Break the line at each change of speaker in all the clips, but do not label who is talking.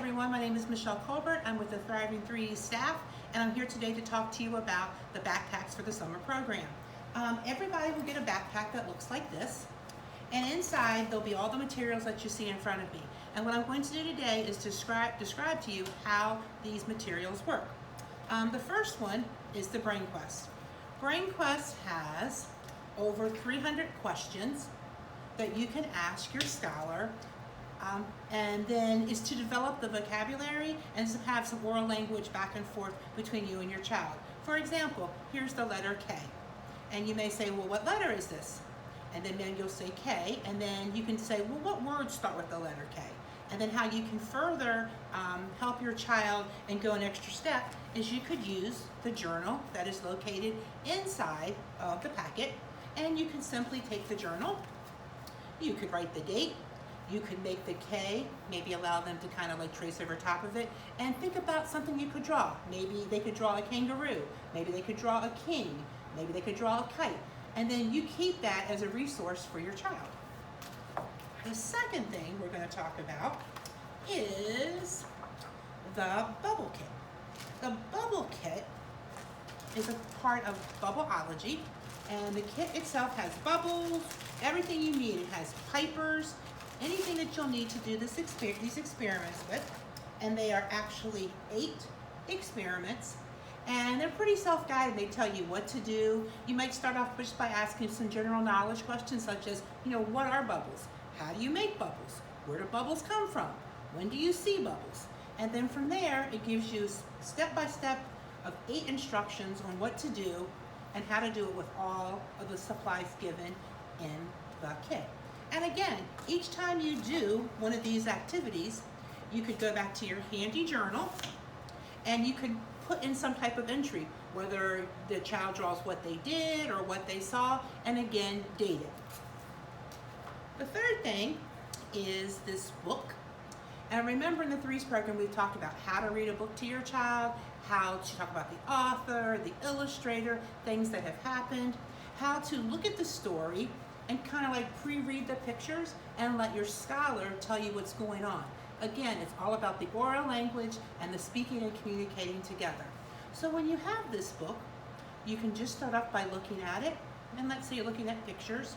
everyone, my name is Michelle Colbert. I'm with the Thriving 3D staff, and I'm here today to talk to you about the backpacks for the summer program. Everybody will get a backpack that looks like this, and inside there'll be all the materials that you see in front of me. And what I'm going to do today is describe to you how these materials work. The first one is the Brain Quest. Brain Quest has over 300 questions that you can ask your scholar, and then is to develop the vocabulary and to have some oral language back and forth between you and your child. For example, here's the letter K. And you may say, well, what letter is this? And then you'll say K, and then you can say, well, what words start with the letter K? And then how you can further help your child and go an extra step is you could use the journal that is located inside of the packet, and you can simply take the journal. You could write the date. You could make the K, maybe allow them to kind of like trace over top of it, and think about something you could draw. Maybe they could draw a kangaroo. Maybe they could draw a king. Maybe they could draw a kite. And then you keep that as a resource for your child. The second thing we're going to talk about is the bubble kit. The bubble kit is a part of Bubbleology, and the kit itself has bubbles, everything you need. It has pipers, anything that you'll need to do these experiments with. And they are actually 8 experiments, and they're pretty self-guided. They tell you what to do. You might start off just by asking some general knowledge questions such as, what are bubbles? How do you make bubbles? Where do bubbles come from? When do you see bubbles? And then from there, it gives you step-by-step of 8 instructions on what to do and how to do it with all of the supplies given in the kit. And again, each time you do one of these activities, you could go back to your handy journal and you could put in some type of entry, whether the child draws what they did or what they saw, and again, date it. The third thing is this book. And remember, in the Threes program, we've talked about how to read a book to your child, how to talk about the author, the illustrator, things that have happened, how to look at the story and kind of like pre-read the pictures and let your scholar tell you what's going on. Again, it's all about the oral language and the speaking and communicating together. So when you have this book, you can just start off by looking at it, and let's say you're looking at pictures.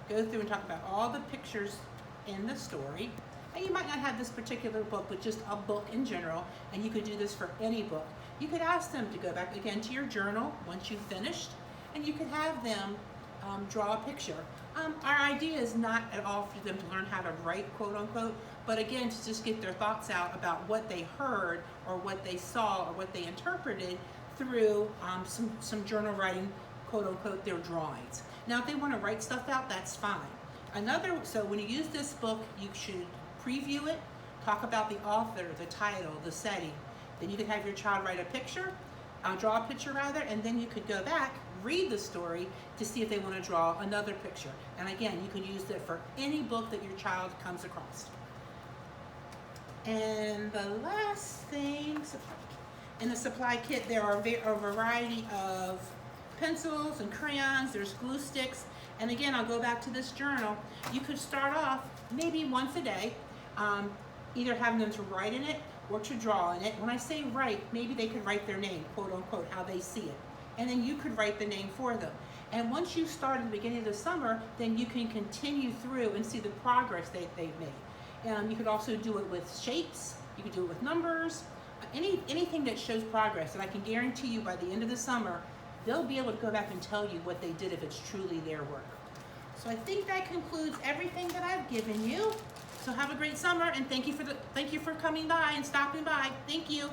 Go through and talk about all the pictures in the story. And you might not have this particular book, but just a book in general, and you could do this for any book. You could ask them to go back again to your journal once you've finished, and you could have them draw a picture. Our idea is not at all for them to learn how to write, quote unquote, but again, to just get their thoughts out about what they heard or what they saw or what they interpreted through some journal writing, quote unquote, their drawings. Now, if they want to write stuff out, that's fine. So when you use this book, you should preview it, talk about the author, the title, the setting. Then you could have your child write a picture, draw a picture rather, and then you could go back, read the story to see if they want to draw another picture. And again, you can use it for any book that your child comes across. And the last thing, in the supply kit, there are a variety of pencils and crayons, there's glue sticks, and again, I'll go back to this journal. You could start off maybe once a day, either having them to write in it or to draw in it. When I say write, maybe they could write their name, quote unquote, how they see it. And then you could write the name for them. And once you start at the beginning of the summer, then you can continue through and see the progress they've made. You could also do it with shapes, you could do it with numbers, anything that shows progress. And I can guarantee you by the end of the summer, they'll be able to go back and tell you what they did if it's truly their work. So I think that concludes everything that I've given you. So have a great summer, and thank you for coming by and stopping by. Thank you.